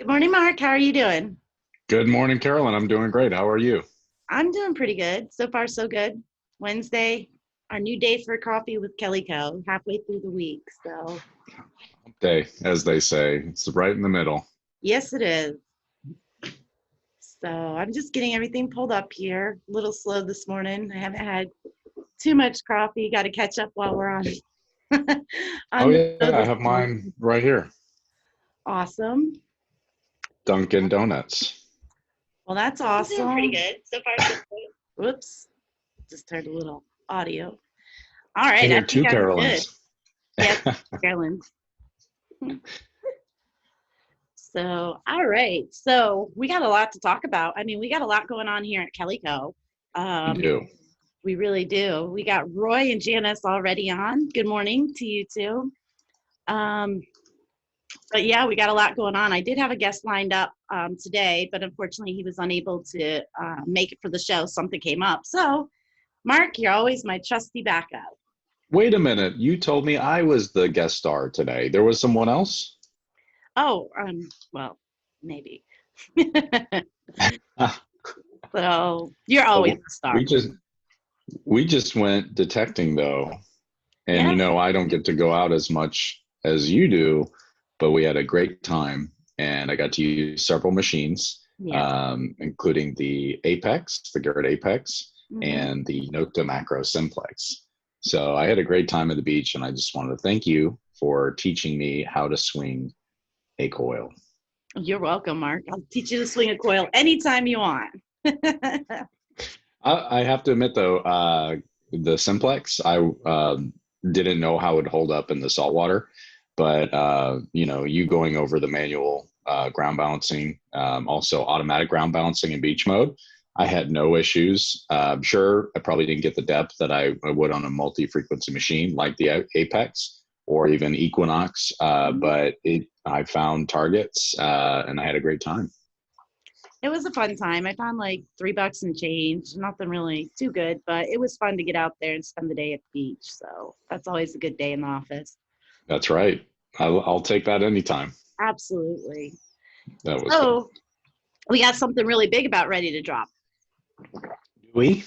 Good morning, Mark. How are you doing? Good morning, Carolyn. I'm doing great. How are you? I'm doing pretty good. So far, so good. Wednesday, our new day for coffee with Kellyco, halfway through the week. So, Day, as they say, it's right in the middle. yes, it is. So, I'm just getting everything pulled up here. A little slow this morning. I haven't had too much coffee. Got to catch up while we're on Oh on the yeah, show I this have morning. mine right here. Awesome. Dunkin' Donuts. Well, that's I'm doing pretty awesome. good. So far, so good. Whoops. Just heard a little audio. All I right. I hear think two I'm good. Carolyns. Yes, Carolyn. So, all right. So, we got a lot to talk about. I mean, we got a lot going on here at Kellyco. We Um, do. we really do. We got Roy and Janice already on. Good morning to you too. Um, but yeah, we got a lot going on. I did have a guest lined up today, but unfortunately, he was unable to make it for the show. Something came up. So, Mark, you're always my trusty backup. Wait a minute. You told me I was the guest star today. There was someone else? Oh, well, maybe. Ah, So, you're always well, the star. we just we just went detecting though. And Yes, I don't get to go out as much as you do, but we had a great time. And I got to use several machines, yes. including the Apex, the Garrett Apex, Hmm. and the Nocta Macro Simplex. So I had a great time at the beach, and I just wanted to thank you for teaching me how to swing a coil. You're welcome, Mark. I'll teach you to swing a coil anytime you want. I have to admit, though, the Simplex, I didn't know how it would hold up in the saltwater. But, you going over the manual ground balancing, also automatic ground balancing in beach mode, I had no issues. Sure, I probably didn't get the depth that I would on a multi-frequency machine like the Apex or even Equinox, but I found targets and I had a great time. It was a fun time. I found like $3 and change. Nothing really too good, but it was fun to get out there and spend the day at the beach. So that's always a good day in the office. That's right. I'll take that anytime. Absolutely. That was fun. So we got something really big about ready to drop. We?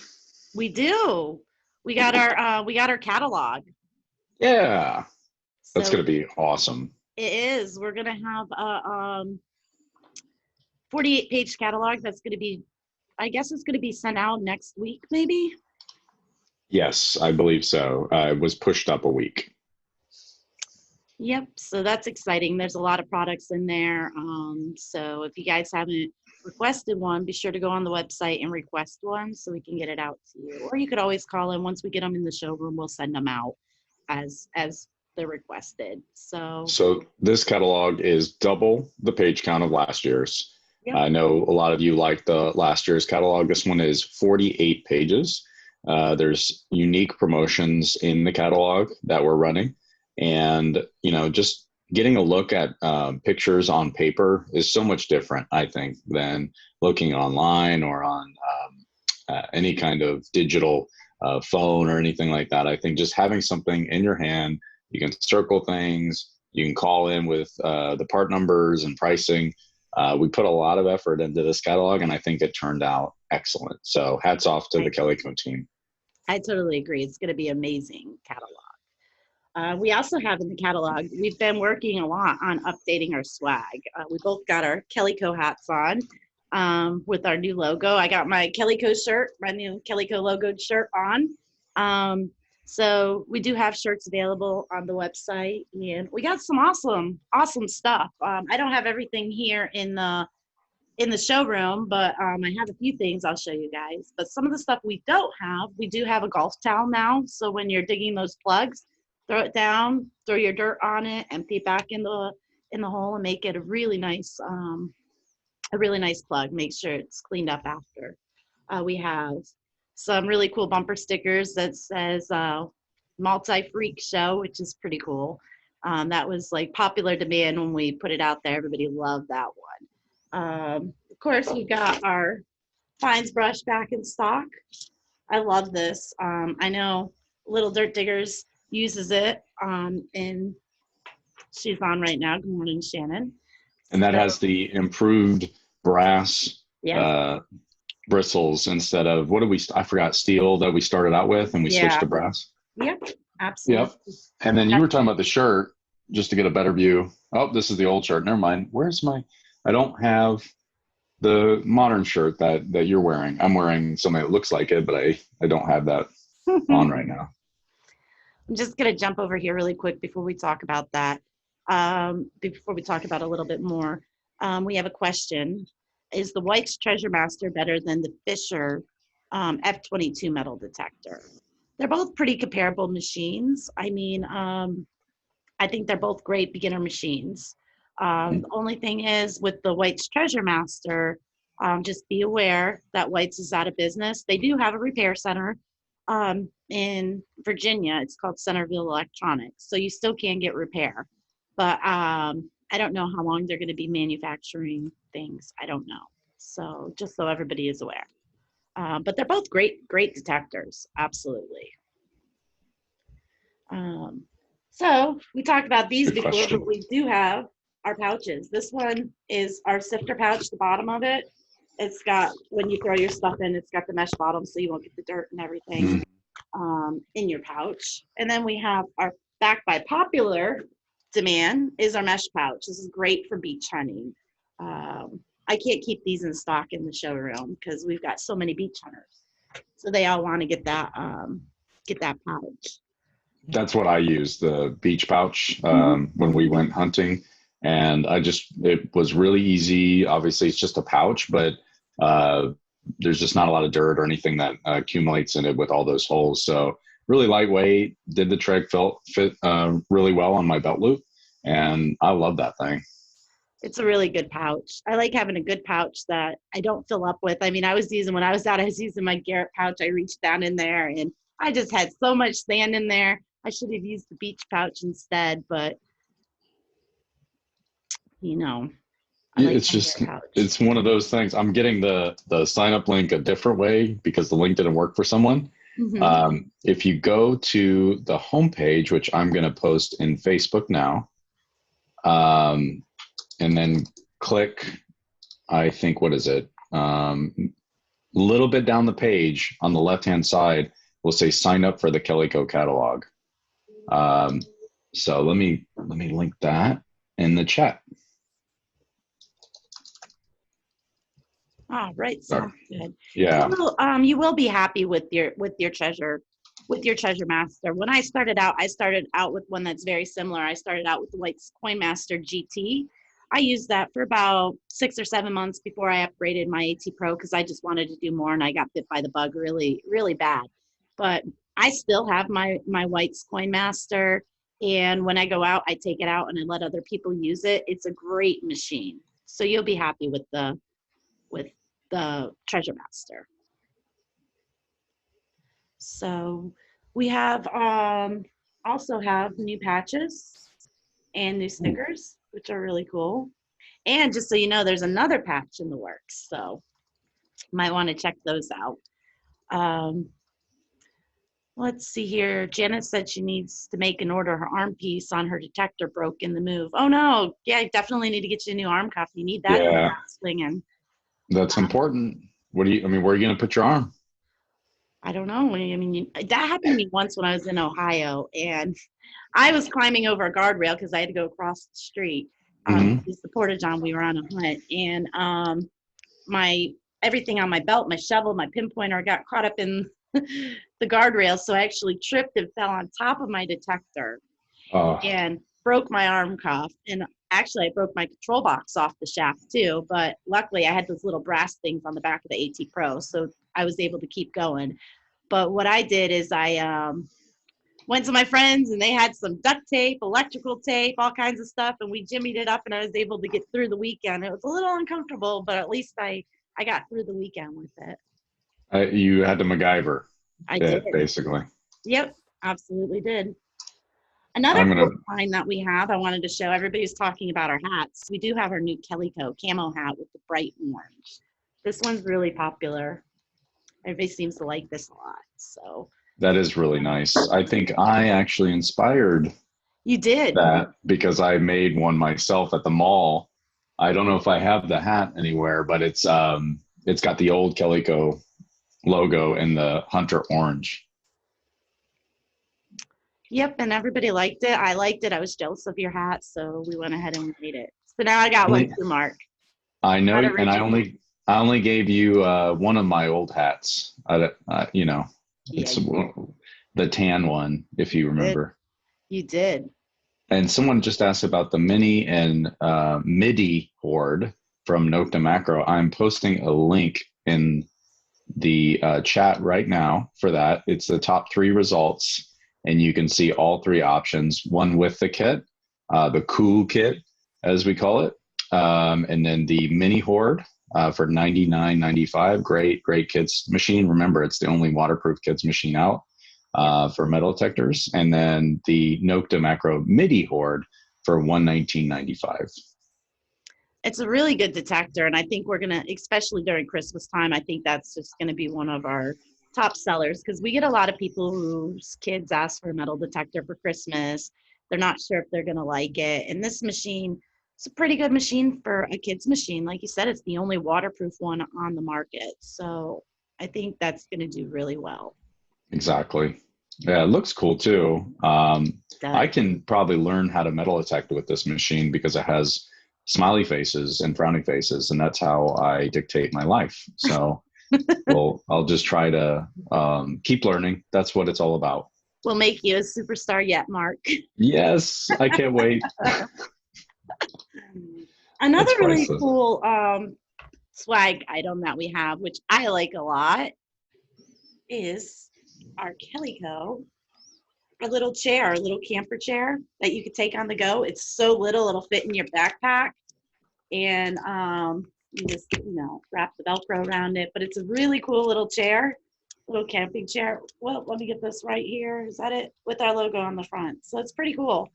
We do. We got our catalog. Yeah. That's So going to be awesome. it is. We're gonna have a 48-page catalog that's gonna be, I guess it's gonna be sent out next week, maybe. Yes, I believe so. It was pushed up a week. Yep, so that's exciting. There's a lot of products in there. So if you guys haven't requested one, be sure to go on the website and request one so we can get it out to you. Or you could always call in. Once we get them in the showroom, we'll send them out as they're requested. So, So this catalog is double the page count of last year's. yep. I know a lot of you like the last year's catalog. This one is 48 pages. There's unique promotions in the catalog that we're running. And, just getting a look at pictures on paper is so much different, I think, than looking online or on any kind of digital phone or anything like that. I think just having something in your hand, you can circle things, you can call in with the part numbers and pricing. We put a lot of effort into this catalog, and I think it turned out excellent. So hats off to the I, Kellyco team. I totally agree. It's going to be amazing catalog. We also have in the catalog, we've been working a lot on updating our swag. We both got our Kellyco hats on with our new logo. I got my Kellyco shirt, my new Kellyco logoed shirt on. So we do have shirts available on the website, and we got some awesome stuff. I don't have everything here in the showroom, but I have a few things I'll show you guys. But some of the stuff we don't have, we do have a golf towel now. So when you're digging those plugs, throw it down, throw your dirt on it, empty it back in the hole, and make it a really nice plug. Make sure it's cleaned up after. We have some really cool bumper stickers that says multi freak show, which is pretty cool. That was like popular demand when we put it out there. Everybody loved that one. Of course, we've got our fines brush back in stock. I love this. I know Little Dirt Diggers uses it, and she's on right now. Good morning, Shannon. And that So, has the improved brass yes. bristles instead of I forgot steel that we started out with, and we switched Yeah. to brass. Yep. Yep. Absolutely. And then you were talking about the shirt just to get a better view. Oh, this is the old shirt. Never mind. I don't have the modern shirt that you're wearing. I'm wearing something that looks like it, but I don't have that on right now. I'm just going to jump over here really quick before we talk about that. Before we talk about a little bit more, we have a question. Is the White's Treasure Master better than the Fisher F22 metal detector? They're both pretty comparable machines. I mean, I think they're both great beginner machines. The only thing is with the White's Treasure Master, just be aware that White's is out of business. They do have a repair center in Virginia. It's called Centerville Electronics. So you still can get repair. But I don't know how long they're going to be manufacturing things. I don't know. So just so everybody is aware. But they're both great detectors. Absolutely. So we talked about these Good before, question. but we do have our pouches. This one is our sifter pouch, the bottom of it. It's got, when you throw your stuff in, it's got the mesh bottom so you won't get the dirt and everything in your pouch. And then we have our, back by popular demand, is our mesh pouch. This is great for beach hunting. I can't keep these in stock in the showroom because we've got so many beach hunters. So they all want to get that pouch. That's what I used, the beach pouch, when we went hunting. And it was really easy. Obviously, it's just a pouch, but there's just not a lot of dirt or anything that accumulates in it with all those holes. So really lightweight, did the trick, fit really well on my belt loop. And I love that thing. It's a really good pouch. I like having a good pouch that I don't fill up with. I mean, when I was out, I was using my Garrett pouch. I reached down in there and I just had so much sand in there. I should have used the beach pouch instead, but you know, I like It's my just, Garrett pouch. it's one of those things. I'm getting the sign up link a different way because the link didn't work for someone. If you go to the homepage, which I'm going to post in Facebook now, and then click, I think, what is it? Little bit down the page on the left-hand side will say sign up for the Kellyco catalog. So let me link that in the chat. Oh, right. Sounds good. Yeah. You will be happy with your treasure master. When I started out with one that's very similar. I started out with the White's Coin Master GT. I used that for about 6 or 7 months before I upgraded my AT Pro because I just wanted to do more and I got bit by the bug really, really bad. But I still have my White's Coin Master, and when I go out, I take it out and I let other people use it. It's a great machine. So you'll be happy with the Treasure Master. So we have also have new patches and new stickers, which are really cool. And just so you know, there's another patch in the works, so you might want to check those out. Let's see here. Janet said she needs to make an order. Her arm piece on her detector broke in the move. Oh no! Yeah, I definitely need to get you a new arm cuff. You need that swinging. That's important. Where are you going to put your arm? I don't know. I mean, that happened to me once when I was in Ohio, and I was climbing over a guardrail because I had to go across the street. It's the porta-john. We were on a hunt, and my everything on my belt, my shovel, my pinpointer got caught up in the guardrail, so I actually tripped and fell on top of my detector and broke my arm cuff. And actually, I broke my control box off the shaft too. But luckily, I had those little brass things on the back of the AT Pro, so I was able to keep going. But what I did is I went to my friends and they had some duct tape, electrical tape, all kinds of stuff, and we jimmied it up and I was able to get through the weekend. It was a little uncomfortable, but at least I got through the weekend with it. You had to MacGyver. I did. Basically. Yep, absolutely did. Another cool line that we have, I wanted to show, everybody's talking about our hats. We do have our new Kellyco camo hat with the bright orange. This one's really popular. Everybody seems to like this a lot. So that is really nice. I think I actually inspired you did that because I made one myself at the mall I don't know if I have the hat anywhere, but it's got the old Kellyco logo in the hunter orange. Yep, and everybody liked it. I liked it. I was jealous of your hat, so we went ahead and we made it. So now I got one too, Mark. I know, Not and original. I only gave you one of my old hats. You know, Yeah, it's the tan one, if you you did. remember. You did. And someone just asked about the mini and MIDI board from Nocta Macro. I'm posting a link in the chat right now for that. It's the top 3 results, and you can see all 3 options. One with the kit, the cool kit, as we call it, and then the mini horde for $99.95. Great kids machine. Remember, it's the only waterproof kids machine out for metal detectors, and then the Nocta Macro MIDI horde for $119.95. It's a really good detector, and I think we're gonna, especially during Christmas time, I think that's just gonna be one of our top sellers because we get a lot of people whose kids ask for a metal detector for Christmas. They're not sure if they're gonna like it, and this machine, it's a pretty good machine for a kid's machine. Like you said, it's the only waterproof one on the market, so I think that's gonna do really well. Exactly. Yeah, it looks cool too. I can probably learn how to metal detect with this machine because it has smiley faces and frowning faces, and that's how I dictate my life. So, well, I'll just try to keep learning. That's what it's all about. We'll make you a superstar yet, Mark. Yes, I can't wait. Another It's really priceless. cool swag item that we have, which I like a lot, is our Kellyco, our little chair, our little camper chair that you could take on the go. It's so little, it'll fit in your backpack, and you just wrap the Velcro around it. But it's a really cool little chair, little camping chair. Well, let me get this right here. Is that it? With our logo on the front. So it's pretty cool.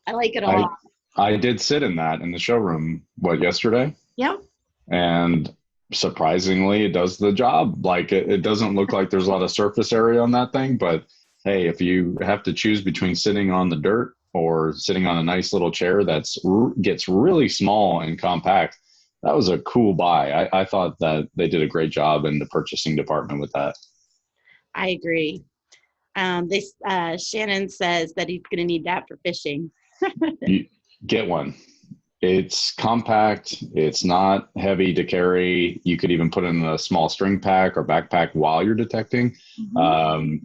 I like it a I lot. I did sit in that in the showroom yesterday, Yep. and surprisingly, it does the job. Like it doesn't look like there's a lot of surface area on that thing, but hey, if you have to choose between sitting on the dirt or sitting on a nice little chair that's gets really small and compact, that was a cool buy. I thought that they did a great job in the purchasing department with that. I agree. Shannon says that he's going to need that for fishing. You get one. It's compact. It's not heavy to carry. You could even put it in a small string pack or backpack while you're detecting,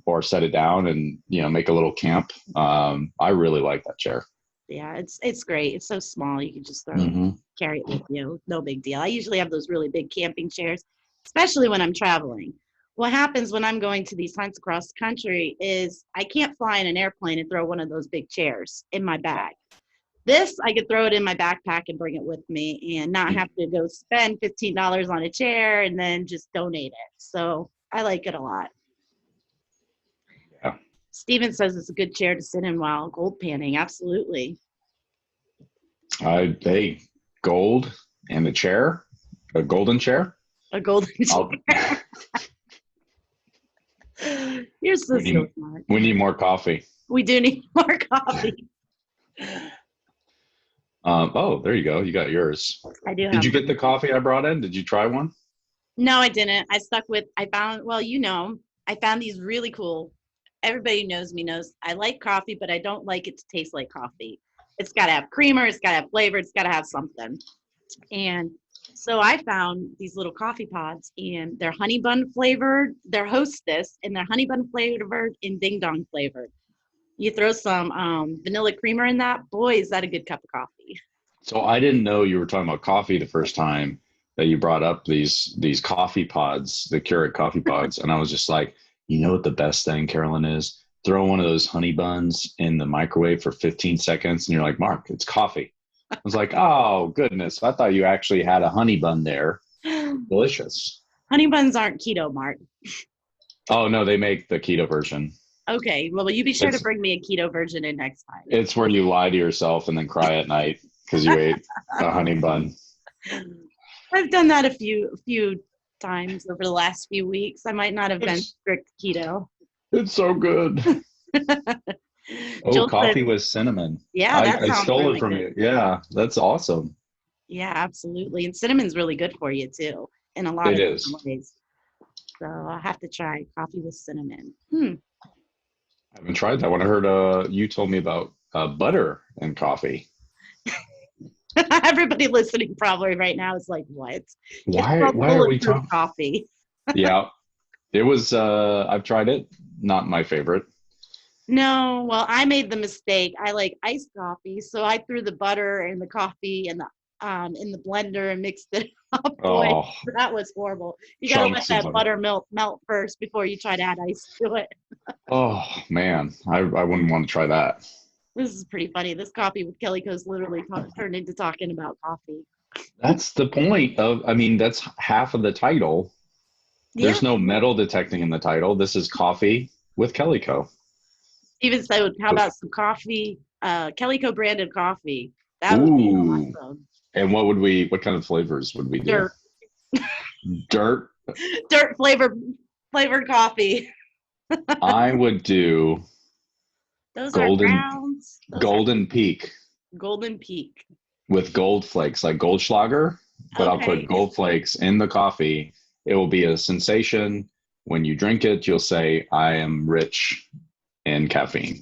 or set it down and make a little camp. I really like that chair. Yeah, it's great. It's so small. You can just Mm-hmm. carry it with you. No big deal. I usually have those really big camping chairs, especially when I'm traveling. What happens when I'm going to these hunts across the country is I can't fly in an airplane and throw one of those big chairs in my bag. This, I could throw it in my backpack and bring it with me and not have to go spend $15 on a chair and then just donate it. So I like it a lot. Yeah. Steven says it's a good chair to sit in while gold panning. Absolutely. Hey, gold and a chair, a golden chair. A golden chair. You're so smart. We need more coffee. We do need more coffee. Oh, there you go. You got yours. I do have. Did you get the coffee I brought in? Did you try one? No, I didn't. I found, well, I found these really cool. Everybody who knows me knows I like coffee, but I don't like it to taste like coffee. It's got to have creamer. It's got to have flavor. It's got to have something. And so I found these little coffee pods, and they're honey bun flavored. They're Hostess, and they're honey bun flavored and ding dong flavored. You throw some vanilla creamer in that. Boy, is that a good cup of coffee. So I didn't know you were talking about coffee the first time that you brought up these coffee pods, the Keurig coffee pods, and I was just like, you know what the best thing, Carolyn, is? Throw one of those honey buns in the microwave for 15 seconds, and you're like, Mark, it's coffee. I was like, oh goodness, I thought you actually had a honey bun there. Delicious. Honey buns aren't keto, Mark. Oh no, they make the keto version. Okay, well, you be sure to bring me a keto version in next time. It's where you lie to yourself and then cry at night because you ate a honey bun. I've done that a few times over the last few weeks. I might not have been strict keto. It's so good. Oh, coffee with cinnamon. Yeah, I stole it from you. Yeah, that's awesome. Yeah, absolutely. And cinnamon's really good for you too, in a lot It of is. different ways. So I'll have to try coffee with cinnamon. Hmm. I haven't tried that one. I heard you told me about butter and coffee. Everybody listening probably right now is like, what? It's Why? called Why are we bulletproof talking? coffee. Yeah, it was. I've tried it. Not my favorite. No, well, I made the mistake. I like iced coffee, so I threw the butter and the coffee and the in the blender and mixed it up. Boy, Oh, that was horrible. You got to let chunks of that butter. buttermilk melt first before you try to add ice to it. Oh man, I wouldn't want to try that. This is pretty funny. This coffee with Kellyco's literally turned into talking about coffee. That's the point of. I mean, that's half of the title. Yeah. There's no metal detecting in the title. This is coffee with Kellyco. Even so, how about some coffee, Kellyco branded coffee? That would be Ooh. awesome. And what kind of flavors would we do? Dirt, Dirt. dirt flavored coffee. I would do Those are golden grounds. Those are golden peak golden peak. with gold flakes, like Goldschlager, but I'll put Okay. gold flakes in the coffee. It will be a sensation. When you drink it, you'll say, I am rich in caffeine.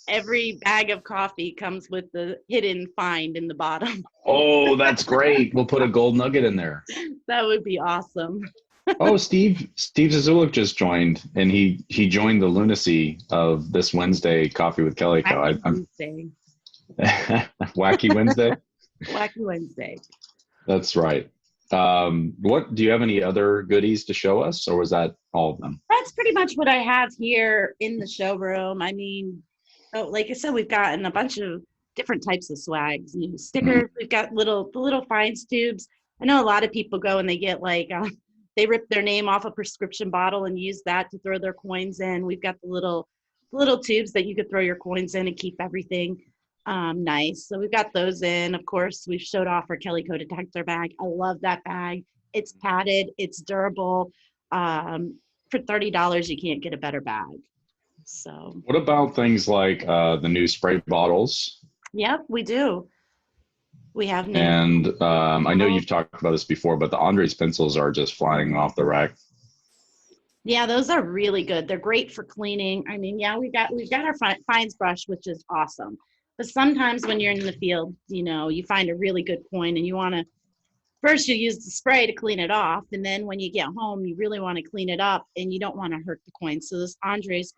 Every bag of coffee comes with the hidden find in the bottom. Oh, that's great. We'll put a gold nugget in there. That would be awesome. Oh, Steve Zazulik just joined, and he joined the lunacy of this Wednesday Coffee with Kellyco. Wacky Wednesday. Wacky Wednesday. Wacky Wednesday. That's right. What do you have any other goodies to show us, or was that all of them? That's pretty much what I have here in the showroom. I mean, oh, like I said, we've gotten a bunch of different types of swags. You know, Mhm. stickers. We've got the little fines tubes. I know a lot of people go and they get like they rip their name off a prescription bottle and use that to throw their coins in. We've got the little tubes that you could throw your coins in and keep everything nice. So we've got those in. Of course, we've showed off our Kellyco detector bag. I love that bag. It's padded. It's durable. For $30, you can't get a better bag. So, What about things like the new spray bottles? yep, we do. We have new. And I know you've talked about this before, but the Andres pencils are just flying off the rack. Yeah, those are really good. They're great for cleaning. I mean, yeah, we've got our fines brush, which is awesome. But sometimes when you're in the field, you know, you find a really good coin and you want to first you use the spray to clean it off, and then when you get home, you really want to clean it up, and you don't want to hurt the coin. So those Andres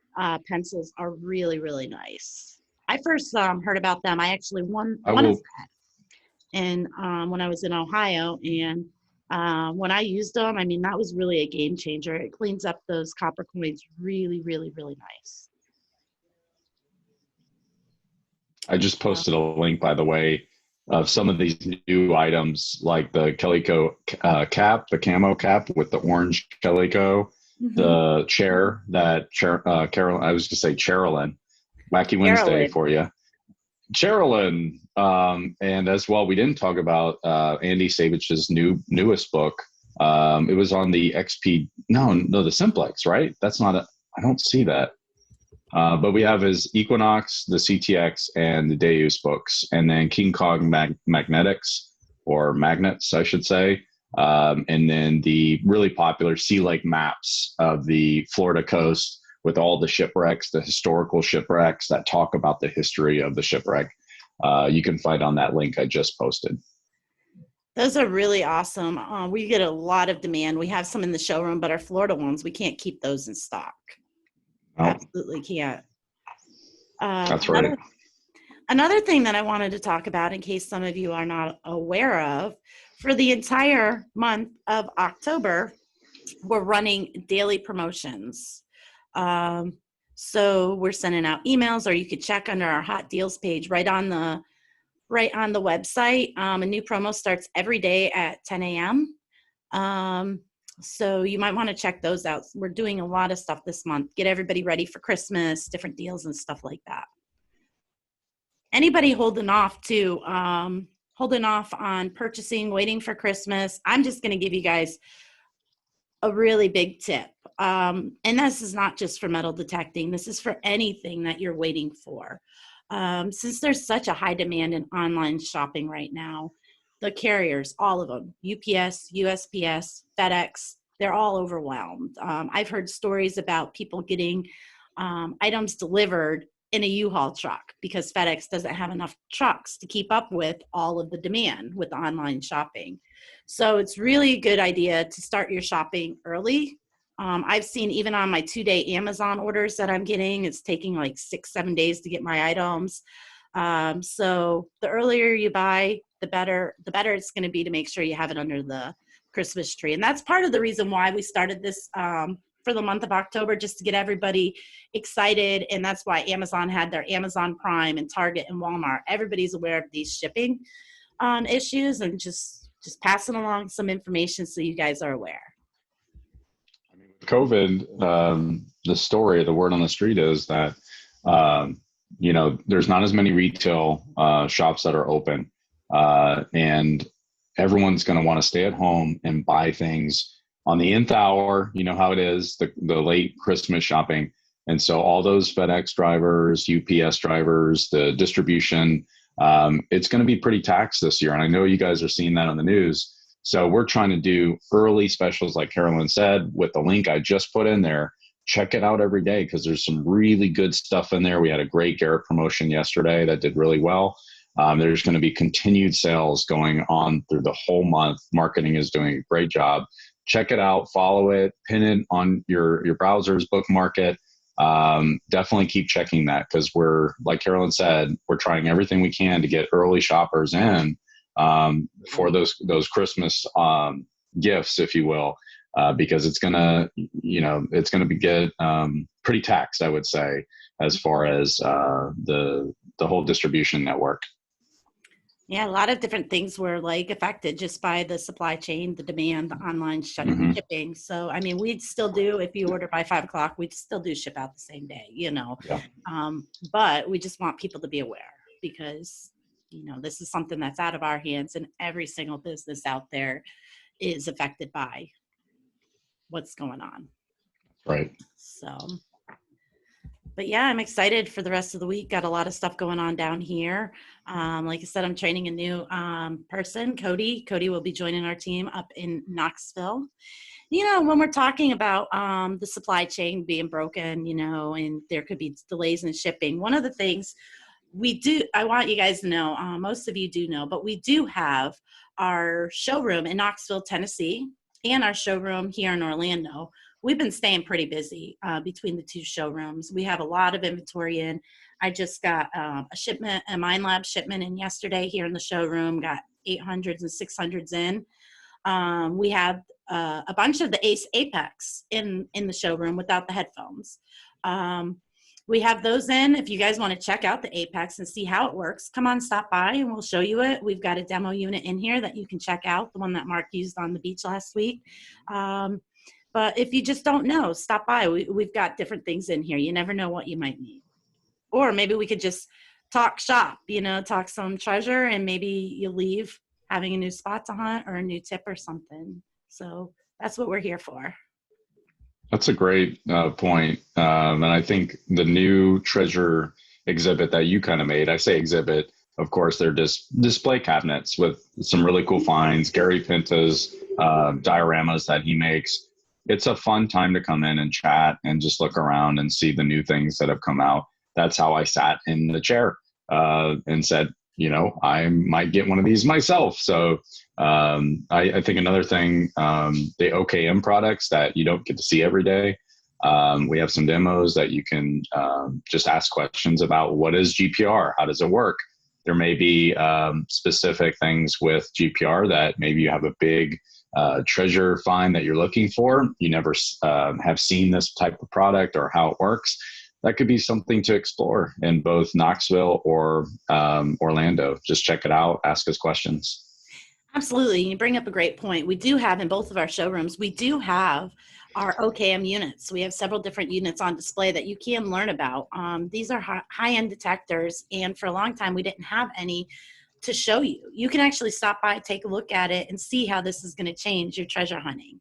pencils are really, really nice. I first heard about them. I actually I won a will. set, and when I was in Ohio, and when I used them, I mean that was really a game changer. It cleans up those copper coins really, really, really nice. I just posted a link, by the way, of some of these new items, like the Kellyco cap, the camo cap with the orange Kellyco, Mm-hmm. the chair that Carol, I was going to say Cherilyn, Wacky Wednesday Carolyn. for you. Cherilyn, and as well, we didn't talk about Andy Savage's newest book. It was on the XP, no, the Simplex, right? That's not a, I don't see that. But we have his Equinox, the CTX, and the Deus books, and then King Kong Magnetics, or Magnets, I should say. And then the really popular Sea Lake maps of the Florida coast with all the shipwrecks, the historical shipwrecks that talk about the history of the shipwreck. You can find on that link I just posted. Those are really awesome. We get a lot of demand. We have some in the showroom, but our Florida ones, we can't keep those in stock. Oh, Absolutely can't. that's right. Another thing that I wanted to talk about, in case some of you are not aware of, for the entire month of October, we're running daily promotions. So we're sending out emails, or you could check under our hot deals page right on the website. A new promo starts every day at 10 a.m. So you might want to check those out. We're doing a lot of stuff this month. Get everybody ready for Christmas, different deals and stuff like that. Anybody holding off on purchasing, waiting for Christmas, I'm just going to give you guys a really big tip. And this is not just for metal detecting. This is for anything that you're waiting for. Since there's such a high demand in online shopping right now, the carriers, all of them, UPS, USPS, FedEx, they're all overwhelmed. I've heard stories about people getting items delivered in a U-Haul truck because FedEx doesn't have enough trucks to keep up with all of the demand with online shopping. So it's really a good idea to start your shopping early. I've seen even on my 2-day Amazon orders that I'm getting, it's taking like 6-7 days to get my items. So the earlier you buy, the better it's going to be to make sure you have it under the Christmas tree. And that's part of the reason why we started this for the month of October, just to get everybody excited. And that's why Amazon had their Amazon Prime and Target and Walmart. Everybody's aware of these shipping issues, and just passing along some information so you guys are aware. COVID, the word on the street is that, there's not as many retail shops that are open, and everyone's going to want to stay at home and buy things on the nth hour. You know how it is, the late Christmas shopping. And so all those FedEx drivers, UPS drivers, the distribution, it's going to be pretty taxed this year. And I know you guys are seeing that on the news. So we're trying to do early specials, like Carolyn said, with the link I just put in there. Check it out every day because there's some really good stuff in there. We had a great Garrett promotion yesterday that did really well. There's going to be continued sales going on through the whole month. Marketing is doing a great job. Check it out, follow it, pin it on your browsers, bookmark it. Definitely keep checking that because we're, like Carolyn said, we're trying everything we can to get early shoppers in for those Christmas gifts, if you will, because it's gonna get pretty taxed, I would say, as far as the whole distribution network. Yeah, a lot of different things were like affected just by the supply chain, the demand, the online shipping. So, I mean, we'd still do, if you order by 5 o'clock, we'd still do ship out the same day, Yeah. But we just want people to be aware because, this is something that's out of our hands, and every single business out there is affected by what's going on. Right. So, but yeah, I'm excited for the rest of the week. Got a lot of stuff going on down here. Like I said, I'm training a new person, Cody. Cody will be joining our team up in Knoxville. When we're talking about the supply chain being broken, and there could be delays in shipping, one of the things I want you guys to know, most of you do know, but we do have our showroom in Knoxville, Tennessee, and our showroom here in Orlando. We've been staying pretty busy between the two showrooms. We have a lot of inventory in. I just got a MindLab shipment in yesterday here in the showroom, got 800s and 600s in. We have a bunch of the Ace Apex in the showroom without the headphones. We have those in. If you guys want to check out the Apex and see how it works, come on, stop by and we'll show you it. We've got a demo unit in here that you can check out, the one that Mark used on the beach last week. But if you just don't know, stop by. We've got different things in here. You never know what you might need. Or maybe we could just talk shop, talk some treasure, and maybe you leave having a new spot to hunt or a new tip or something. So that's what we're here for. That's a great point. And I think the new treasure exhibit that you kind of made, I say exhibit, of course, they're just display cabinets with some really cool finds, Gary Pinta's dioramas that he makes. It's a fun time to come in and chat and just look around and see the new things that have come out. That's how I sat in the chair and said, I might get one of these myself. So I think another thing, the OKM products that you don't get to see every day. We have some demos that you can just ask questions about. What is GPR? How does it work? There may be specific things with GPR that maybe you have a big treasure find that you're looking for. You never have seen this type of product or how it works. That could be something to explore in both Knoxville or Orlando. Just check it out. Ask us questions. Absolutely. You bring up a great point. We do have in both of our showrooms, we do have our OKM units. We have several different units on display that you can learn about. These are high-end detectors, and for a long time, we didn't have any to show you. You can actually stop by, take a look at it, and see how this is going to change your treasure hunting.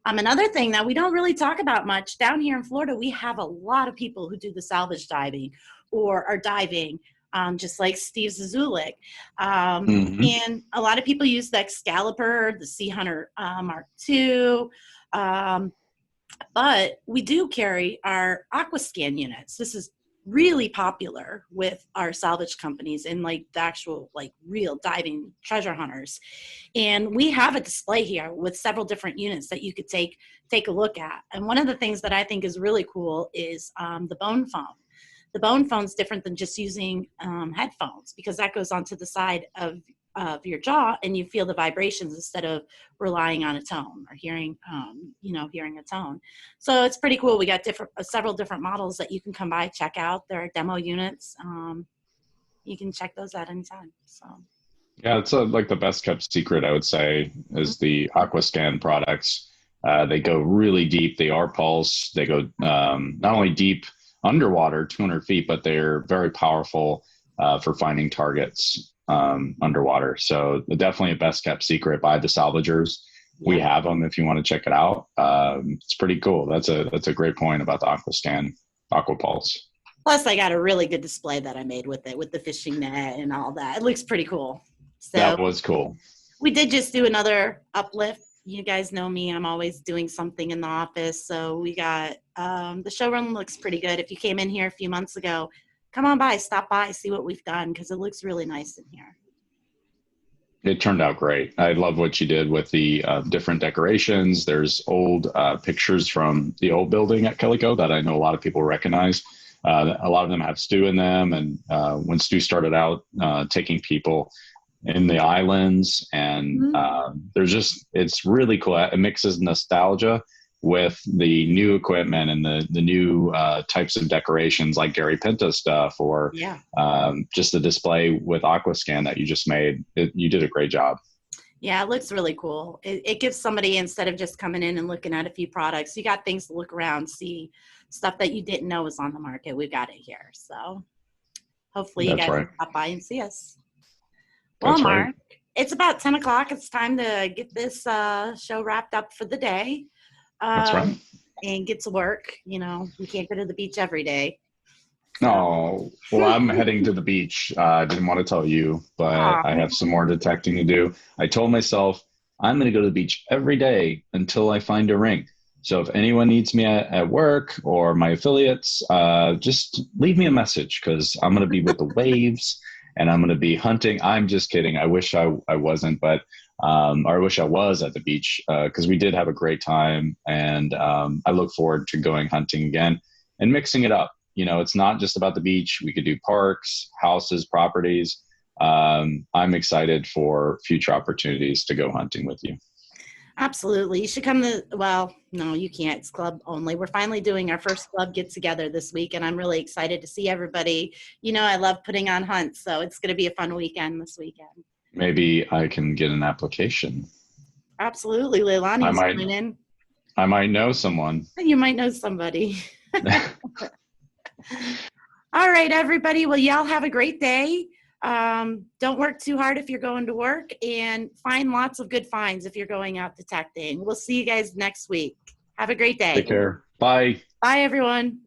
Another thing that we don't really talk about much, down here in Florida, we have a lot of people who do the salvage diving or are diving just like Steve Zazulik. Mhm. And a lot of people use the Excalibur, the Sea Hunter Mark II. But we do carry our Aquascan units. This is really popular with our salvage companies and like the actual like real diving treasure hunters. And we have a display here with several different units that you could take a look at. And one of the things that I think is really cool is the bone phone. The bone phone is different than just using headphones, because that goes onto the side of your jaw and you feel the vibrations instead of relying on a tone or hearing a tone. So it's pretty cool. We got several different models that you can come by, check out. There are demo units. You can check those out anytime. So Yeah, it's like the best kept secret, I would say, is the Aquascan products. They go really deep. They are pulse. They go not only deep underwater, 200 feet, but they're very powerful for finding targets underwater. So definitely a best kept secret by the salvagers. We have them if you want to check it out. It's pretty cool. That's a great point about the Aquascan Aquapulse. plus I got a really good display that I made with it, with the fishing net and all that. It looks pretty cool. So That was cool. we did just do another uplift. You guys know me, I'm always doing something in the office. So we got the showroom looks pretty good. If you came in here a few months ago, come on by, stop by, see what we've done, because it looks really nice in here. It turned out great. I love what you did with the different decorations. There's old pictures from the old building at Kellyco that I know a lot of people recognize. A lot of them have Stu in them. And when Stu started out taking people in the islands, and it's really cool. It mixes nostalgia with the new equipment and the new types of decorations like Gary Pinta stuff, or just the display with Aquascan that you just made. You did a great job. Yeah, it looks really cool. It gives somebody, instead of just coming in and looking at a few products, you got things to look around, see stuff that you didn't know was on the market. We've got it here. So hopefully you guys can stop by and see us. Well, That's Mark, right. it's about 10 o'clock. It's time to get this show wrapped up for the day. That's right. And get to work. You know, we can't go to the beach every day. So. No, well, I'm heading to the beach. I didn't want to tell you, but I have some more detecting to do. I told myself I'm going to go to the beach every day until I find a ring. So if anyone needs me at work or my affiliates, just leave me a message, because I'm going to be with the waves and I'm going to be hunting. I'm just kidding. I wish I wasn't, but or I wish I was at the beach, because we did have a great time. And I look forward to going hunting again and mixing it up. You know, it's not just about the beach. We could do parks, houses, properties. I'm excited for future opportunities to go hunting with you. Absolutely. You should come to, well, no, you can't. It's club only. We're finally doing our first club get together this week, and I'm really excited to see everybody. You know, I love putting on hunts, so it's going to be a fun weekend this weekend. Maybe I can get an application. Absolutely. Leilani's coming in. I might know someone. You might know somebody. All right, everybody. Well, y'all have a great day. Don't work too hard if you're going to work, and find lots of good finds if you're going out detecting. We'll see you guys next week. Have a great day. Take care. Bye. Bye, everyone.